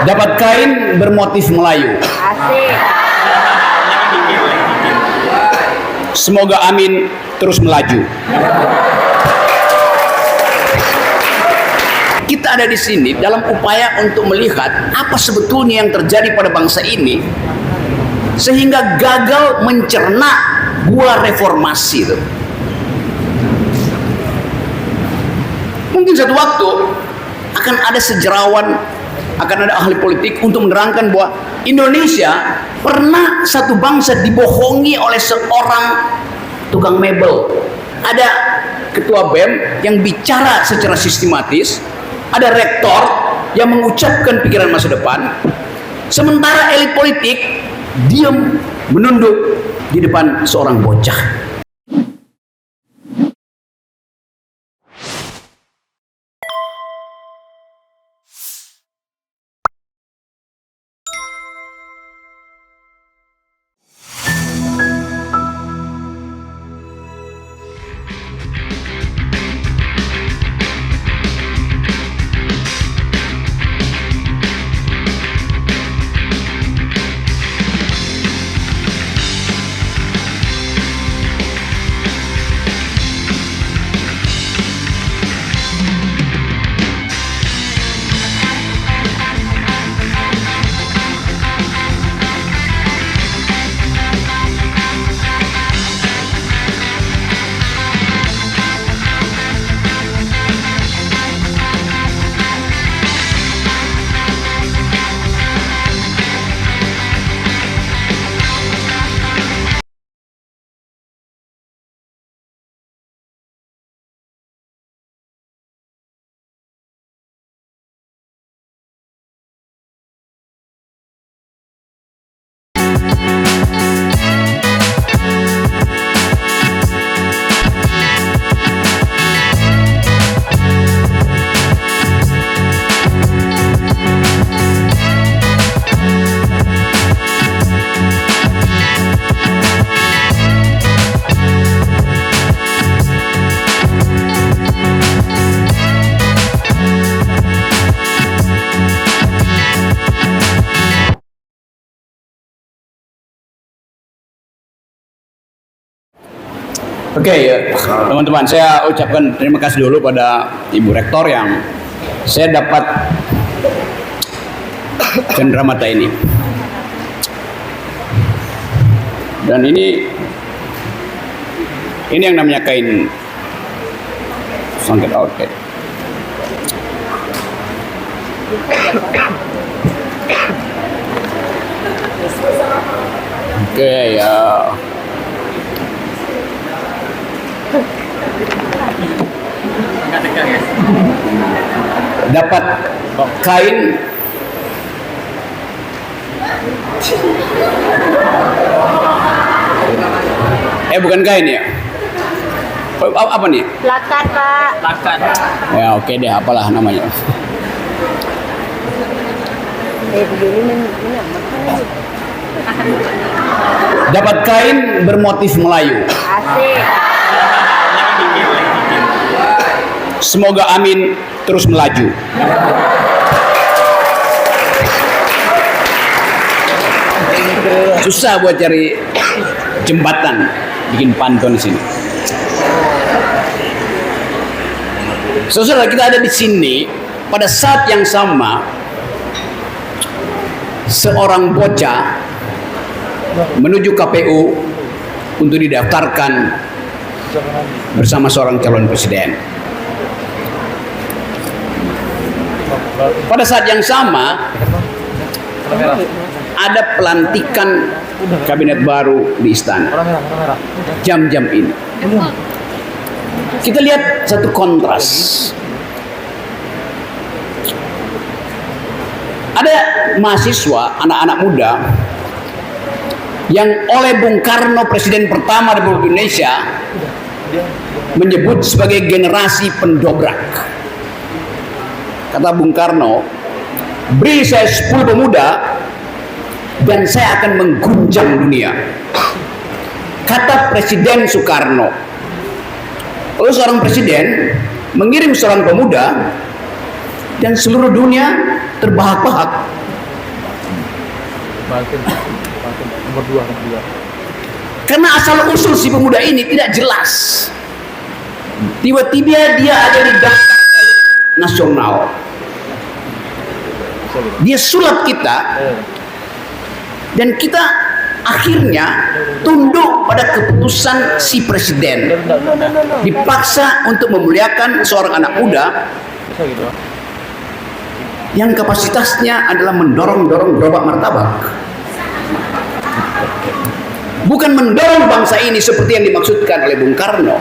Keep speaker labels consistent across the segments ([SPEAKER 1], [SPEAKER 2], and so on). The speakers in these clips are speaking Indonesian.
[SPEAKER 1] Dapat kain bermotif Melayu.
[SPEAKER 2] Asik.
[SPEAKER 1] Semoga Amin terus melaju. Kita ada di sini dalam upaya untuk melihat apa sebetulnya yang terjadi pada bangsa ini sehingga gagal mencerna buah reformasi itu. Mungkin satu waktu akan ada sejarawan, akan ada ahli politik untuk menerangkan bahwa Indonesia pernah satu bangsa dibohongi oleh seorang tukang mebel. Ada ketua BEM yang bicara secara sistematis, ada rektor yang mengucapkan pikiran masa depan, sementara elit politik diam menunduk di depan seorang bocah. Oke, teman-teman, saya ucapkan terima kasih dulu pada Ibu Rektor yang saya dapat cenderamata ini. Dan ini yang namanya kain sangkut outfit. Oke, ya. Dapat kain bukan kain ya, apa nih?
[SPEAKER 2] Lakan, Pak.
[SPEAKER 1] Lakan. Ya oke deh, apalah namanya. Dapat kain bermotif Melayu.
[SPEAKER 2] Asik.
[SPEAKER 1] Semoga Amin terus melaju. Susah buat cari jembatan, bikin pantun di sini. Saudara, kita ada di sini pada saat yang sama seorang bocah menuju KPU untuk didaftarkan bersama seorang calon presiden. Pada saat yang sama ada pelantikan kabinet baru di istana. Jam-jam ini kita lihat satu kontras. Ada mahasiswa, anak-anak muda yang oleh Bung Karno, presiden pertama Republik Indonesia, menyebut sebagai generasi pendobrak. Kata Bung Karno, beri saya 10 pemuda dan saya akan mengguncang dunia. Kata Presiden Soekarno. Lalu seorang presiden mengirim seorang pemuda dan seluruh dunia terbahak-bahak
[SPEAKER 2] Nomor dua.
[SPEAKER 1] Karena asal usul si pemuda ini tidak jelas. Tiba-tiba dia ada di daftar nasional. Dia sulap kita, dan kita akhirnya tunduk pada keputusan si presiden. Dipaksa untuk memuliakan seorang anak muda yang kapasitasnya adalah mendorong-dorong gerobak martabak. Bukan mendorong bangsa ini seperti yang dimaksudkan oleh Bung Karno.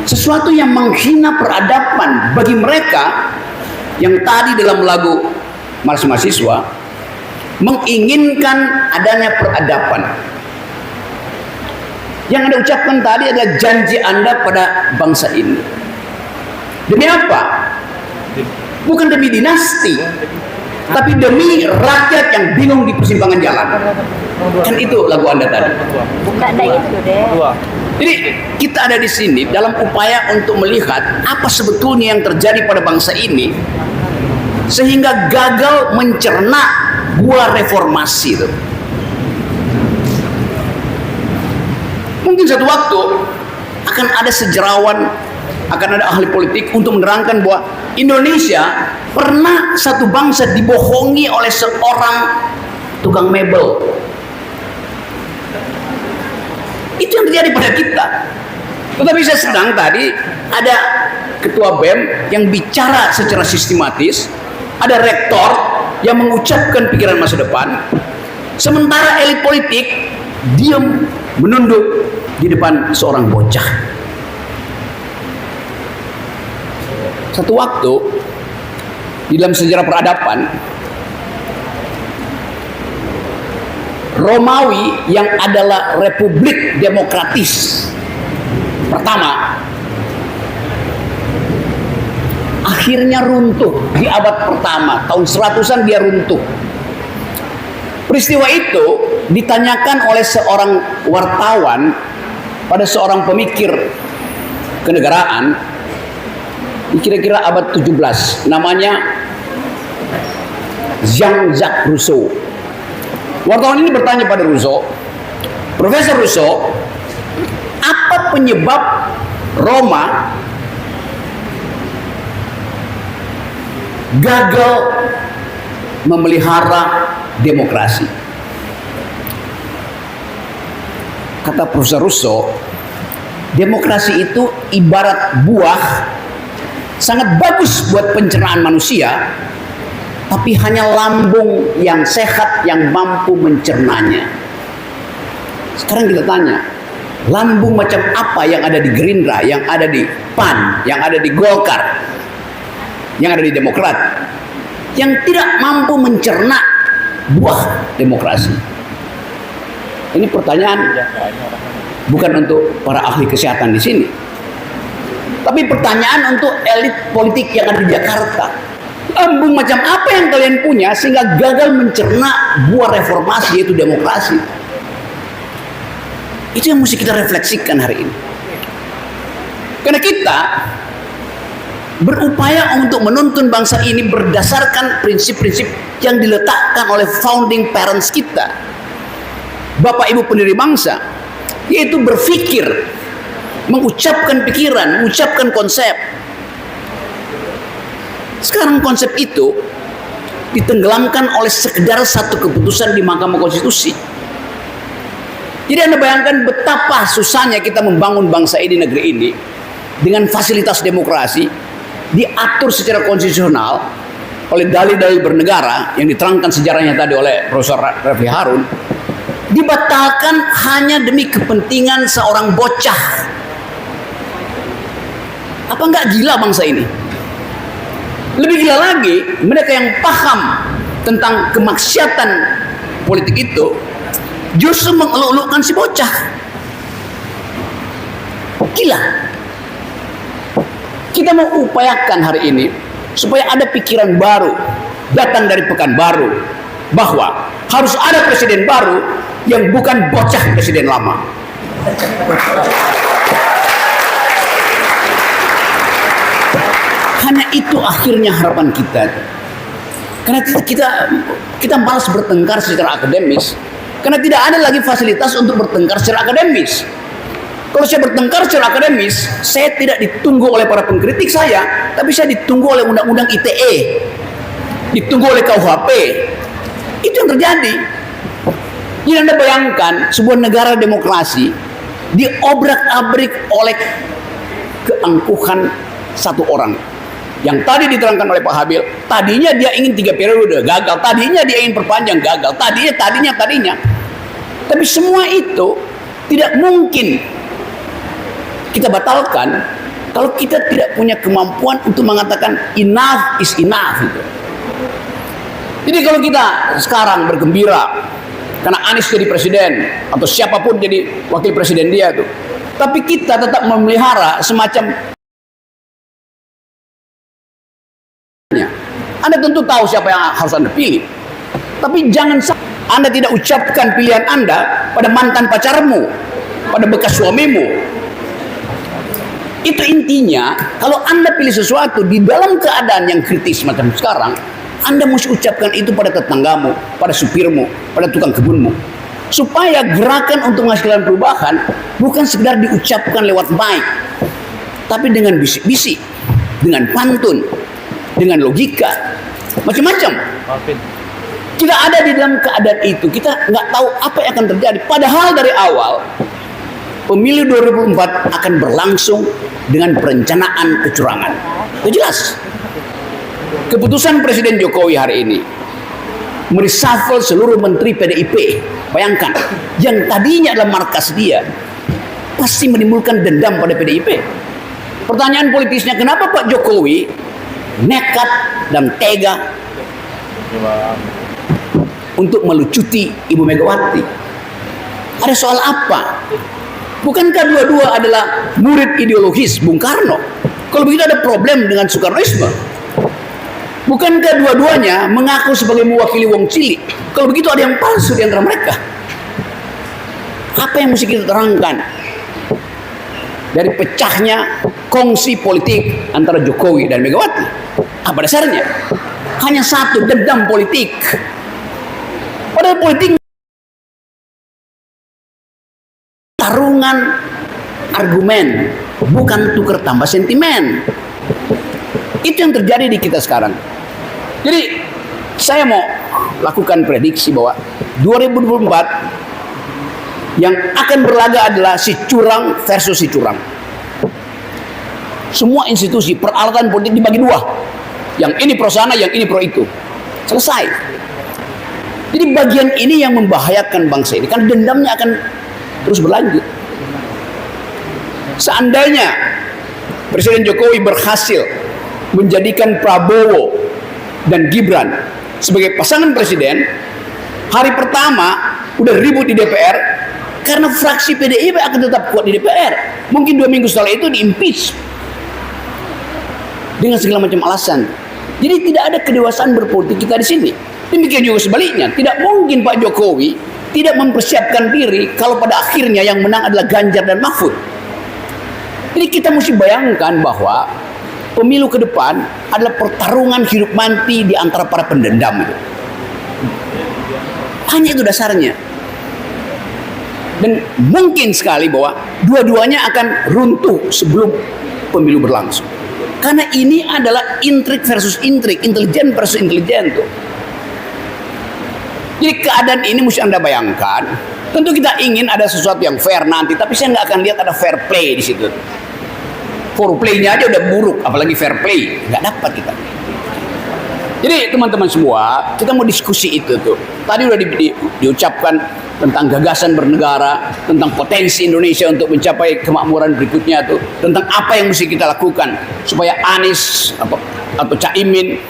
[SPEAKER 1] Sesuatu yang menghina peradaban bagi mereka yang tadi dalam lagu Mars Mahasiswa menginginkan adanya peradaban. Yang Anda ucapkan tadi adalah janji Anda pada bangsa ini. Demi apa? Bukan demi dinasti, tapi demi rakyat yang bingung di persimpangan jalan. Kan itu lagu Anda tadi.
[SPEAKER 3] Bukan itu deh.
[SPEAKER 1] Jadi kita ada di sini dalam upaya untuk melihat apa sebetulnya yang terjadi pada bangsa ini sehingga gagal mencerna buah reformasi itu. Mungkin satu waktu akan ada sejarawan, akan ada ahli politik untuk menerangkan bahwa Indonesia pernah satu bangsa dibohongi oleh seorang tukang mebel. Itu yang terjadi pada kita. Tetapi saya sedang tadi ada ketua BEM yang bicara secara sistematis, ada rektor yang mengucapkan pikiran masa depan, sementara elit politik diam menunduk di depan seorang bocah. Satu waktu di dalam sejarah peradaban, Romawi yang adalah republik demokratis pertama akhirnya runtuh di abad pertama, tahun 100-an dia runtuh. Peristiwa itu ditanyakan oleh seorang wartawan pada seorang pemikir kenegaraan kira-kira abad 17, namanya Jean-Jacques Rousseau. Wartawan ini bertanya pada Rousseau, Profesor Rousseau, apa penyebab Roma gagal memelihara demokrasi? Kata Profesor Rousseau, demokrasi itu ibarat buah, sangat bagus buat pencernaan manusia, tapi hanya lambung yang sehat yang mampu mencernanya. Sekarang kita tanya, lambung macam apa yang ada di Gerindra, yang ada di PAN, yang ada di Golkar, yang ada di Demokrat, yang tidak mampu mencerna buah demokrasi? Ini pertanyaan bukan untuk para ahli kesehatan di sini, tapi pertanyaan untuk elit politik yang ada di Jakarta. Lambung macam apa yang kalian punya sehingga gagal mencerna buah reformasi, yaitu demokrasi? Itu yang mesti kita refleksikan hari ini. Karena kita berupaya untuk menuntun bangsa ini berdasarkan prinsip-prinsip yang diletakkan oleh founding parents kita, Bapak Ibu pendiri bangsa, yaitu berpikir, mengucapkan pikiran, mengucapkan konsep. Sekarang konsep itu ditenggelamkan oleh sekedar satu keputusan di Mahkamah Konstitusi. Jadi Anda bayangkan betapa susahnya kita membangun bangsa ini, negeri ini, dengan fasilitas demokrasi diatur secara konstitusional oleh dalil-dalil bernegara yang diterangkan sejarahnya tadi oleh Profesor Refli Harun, dibatalkan hanya demi kepentingan seorang bocah. Apa enggak gila bangsa ini? Lebih gila lagi, mereka yang paham tentang kemaksiatan politik itu justru mengeluk-elukkan si bocah. Gila. Kita mau upayakan hari ini supaya ada pikiran baru datang dari Pekanbaru, bahwa harus ada presiden baru yang bukan bocah presiden lama. Hanya itu akhirnya harapan kita. Karena kita malas bertengkar secara akademis. Karena tidak ada lagi fasilitas untuk bertengkar secara akademis. Kalau saya bertengkar secara akademis, saya tidak ditunggu oleh para pengkritik saya, tapi saya ditunggu oleh undang-undang ITE, ditunggu oleh KUHP. Itu yang terjadi. Jadi Anda bayangkan sebuah negara demokrasi diobrak-abrik oleh keangkuhan satu orang. Yang tadi diterangkan oleh Pak Habil, tadinya dia ingin 3 periode, gagal. Tadinya dia ingin perpanjang, gagal. Tadinya. Tapi semua itu tidak mungkin kita batalkan kalau kita tidak punya kemampuan untuk mengatakan enough is enough. Gitu. Jadi kalau kita sekarang bergembira karena Anies jadi presiden atau siapapun jadi wakil presiden dia tuh, tapi kita tetap memelihara semacam, Anda tentu tahu siapa yang harus Anda pilih, tapi jangan Anda tidak ucapkan pilihan Anda pada mantan pacarmu, pada bekas suamimu. Itu intinya, kalau Anda pilih sesuatu di dalam keadaan yang kritis macam sekarang, Anda mesti ucapkan itu pada tetanggamu, pada supirmu, pada tukang kebunmu. Supaya gerakan untuk menghasilkan perubahan bukan sekedar diucapkan lewat mic, tapi dengan bisik-bisik, dengan pantun, dengan logika, macam-macam. Kita ada di dalam keadaan itu, kita nggak tahu apa yang akan terjadi. Padahal dari awal, pemilu 2024 akan berlangsung dengan perencanaan kecurangan. Itu jelas. Keputusan Presiden Jokowi hari ini mereshuffle seluruh menteri PDIP. Bayangkan, yang tadinya adalah markas dia, pasti menimbulkan dendam pada PDIP. Pertanyaan politisnya, kenapa Pak Jokowi nekat dan tega untuk melucuti Ibu Megawati? Ada soal apa? Bukankah dua-dua adalah murid ideologis Bung Karno? Kalau begitu ada problem dengan Soekarnoisme. Bukankah dua-duanya mengaku sebagai mewakili wong cilik? Kalau begitu ada yang palsu di antara mereka. Apa yang mesti kita terangkan dari pecahnya kongsi politik antara Jokowi dan Megawati? Apa dasarnya? Hanya satu, dendam politik. Padahal politik tarungan argumen, bukan tukar tambah sentimen. Itu yang terjadi di kita sekarang. Jadi saya mau lakukan prediksi bahwa 2024 yang akan berlaga adalah si curang versus si curang. Semua institusi peralatan politik dibagi dua. Yang ini pro sana, yang ini pro itu. Selesai. Jadi bagian ini yang membahayakan bangsa ini, karena dendamnya akan terus berlanjut. Seandainya Presiden Jokowi berhasil menjadikan Prabowo dan Gibran sebagai pasangan presiden, hari pertama udah ribut di DPR karena fraksi PDIP akan tetap kuat di DPR. Mungkin 2 minggu setelah itu di-impeach dengan segala macam alasan. Jadi tidak ada kedewasaan berpolitik kita di sini. Demikian juga sebaliknya, tidak mungkin Pak Jokowi tidak mempersiapkan diri kalau pada akhirnya yang menang adalah Ganjar dan Mahfud. Jadi kita mesti bayangkan bahwa pemilu ke depan adalah pertarungan hidup mati di antara para pendendam itu. Hanya itu dasarnya. Dan mungkin sekali bahwa dua-duanya akan runtuh sebelum pemilu berlangsung. Karena ini adalah intrik versus intrik, intelijen versus intelijen tuh. Jadi keadaan ini mesti Anda bayangkan. Tentu kita ingin ada sesuatu yang fair nanti, tapi saya nggak akan lihat ada fair play di situ. Foreplay-nya aja udah buruk, apalagi fair play, nggak dapat kita. Jadi teman-teman semua, kita mau diskusi itu tuh. Tadi udah diucapkan tentang gagasan bernegara, tentang potensi Indonesia untuk mencapai kemakmuran berikutnya tuh, tentang apa yang mesti kita lakukan supaya Anies atau Caimin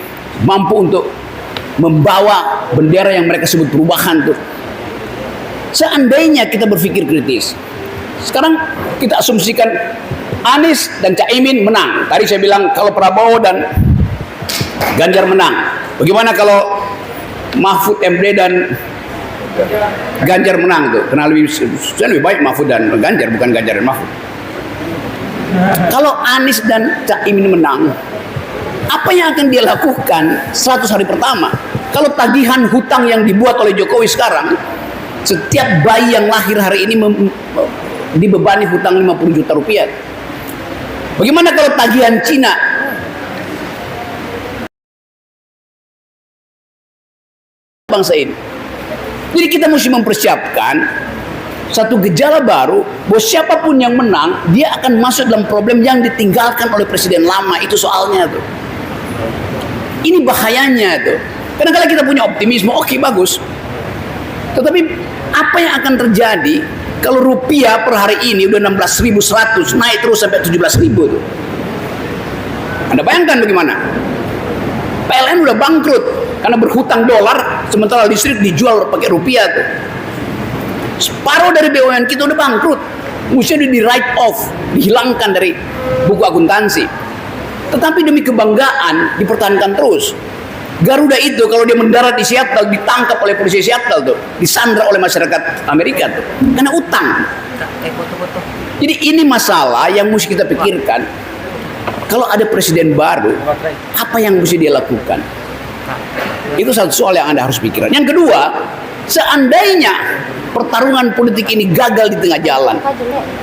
[SPEAKER 1] mampu untuk membawa bendera yang mereka sebut perubahan tuh. Seandainya kita berpikir kritis, sekarang kita asumsikan Anies dan Caimin menang. Tadi saya bilang kalau Prabowo dan Ganjar menang. Bagaimana kalau Mahfud MD dan Ganjar menang tuh? Karena lebih baik Mahfud dan Ganjar, bukan Ganjar dan Mahfud. Kalau Anies dan Caimin menang, Apa yang akan dia lakukan 100 hari pertama? Kalau tagihan hutang yang dibuat oleh Jokowi sekarang, setiap bayi yang lahir hari ini dibebani hutang 50 juta rupiah. Bagaimana kalau tagihan Cina? Bangsa ini. Jadi kita mesti mempersiapkan satu gejala baru bahwa siapapun yang menang, dia akan masuk dalam problem yang ditinggalkan oleh presiden lama. Itu soalnya tuh. Ini bahayanya tuh. Kadang-kadang kita punya optimisme, oke, bagus. Tetapi apa yang akan terjadi kalau rupiah per hari ini udah 16.100, naik terus sampai 17.000 tuh. Anda bayangkan bagaimana? PLN udah bangkrut karena berhutang dolar, sementara listrik dijual pakai rupiah tuh. Separuh dari BUMN kita udah bangkrut, mesti di write off, dihilangkan dari buku akuntansi. Tetapi demi kebanggaan dipertahankan terus. Garuda itu kalau dia mendarat di Seattle, ditangkap oleh polisi Seattle tuh, disandra oleh masyarakat Amerika tuh, karena utang. Jadi ini masalah yang mesti kita pikirkan. Kalau ada presiden baru, apa yang mesti dia lakukan? Itu satu soal yang Anda harus pikirkan. Yang kedua, seandainya pertarungan politik ini gagal di tengah jalan,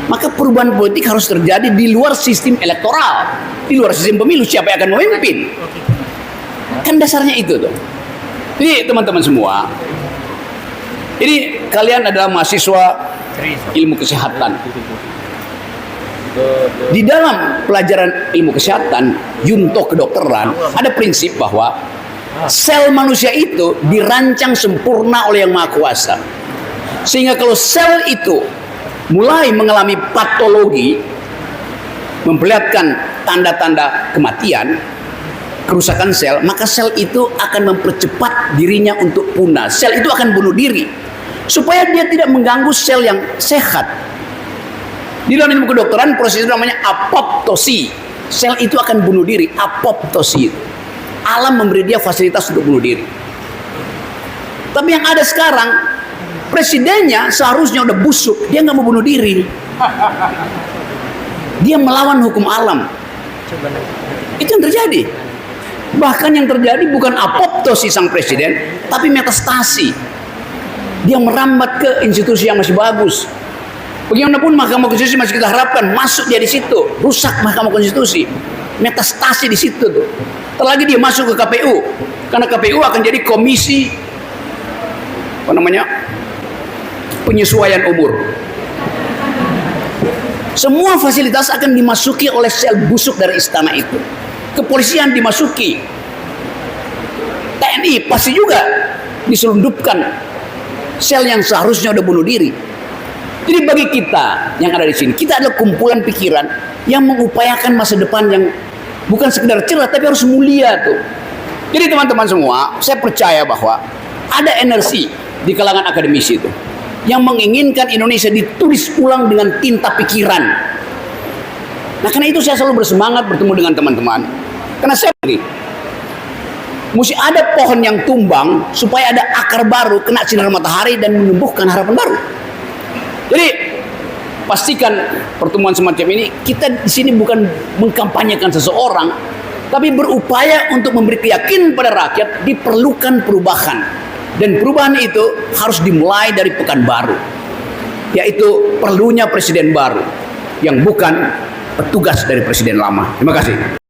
[SPEAKER 1] maka perubahan politik harus terjadi di luar sistem elektoral, di luar sistem pemilu. Siapa yang akan memimpin? Kan dasarnya itu tuh. Jadi teman-teman semua, ini kalian adalah mahasiswa ilmu kesehatan. Di dalam pelajaran ilmu kesehatan, Yunto kedokteran, ada prinsip bahwa sel manusia itu dirancang sempurna oleh Yang Maha Kuasa. Sehingga kalau sel itu mulai mengalami patologi, memperlihatkan tanda-tanda kematian, kerusakan sel, maka sel itu akan mempercepat dirinya untuk punah. Sel itu akan bunuh diri supaya dia tidak mengganggu sel yang sehat. Di dalam ilmu kedokteran proses itu namanya apoptosi. Sel itu akan bunuh diri, apoptosi. Alam memberi dia fasilitas untuk bunuh diri. Tapi yang ada sekarang, presidennya seharusnya udah busuk, dia nggak mau bunuh diri. Dia melawan hukum alam. Itu yang terjadi. Bahkan yang terjadi bukan apoptosi sang presiden, tapi metastasi. Dia merambat ke institusi yang masih bagus. Bagaimanapun Mahkamah Konstitusi masih kita harapkan masuk dia di situ, rusak Mahkamah Konstitusi, metastasi di situ tuh. Terlagi dia masuk ke KPU, karena KPU akan jadi komisi penyesuaian umur. Semua fasilitas akan dimasuki oleh sel busuk dari istana itu. Kepolisian dimasuki, TNI pasti juga diselundupkan sel yang seharusnya udah bunuh diri. Jadi bagi kita yang ada di sini, kita adalah kumpulan pikiran yang mengupayakan masa depan yang bukan sekedar cerah, tapi harus mulia tuh. Jadi teman-teman semua, saya percaya bahwa ada energi di kalangan akademisi itu yang menginginkan Indonesia ditulis ulang dengan tinta pikiran. Nah, karena itu saya selalu bersemangat bertemu dengan teman-teman. Karena saya mesti ada pohon yang tumbang supaya ada akar baru kena sinar matahari dan menumbuhkan harapan baru. Jadi pastikan pertemuan semacam ini kita di sini bukan mengkampanyekan seseorang, tapi berupaya untuk memberi keyakinan pada rakyat diperlukan perubahan. Dan perubahan itu harus dimulai dari Pekanbaru, yaitu perlunya presiden baru yang bukan petugas dari presiden lama. Terima kasih.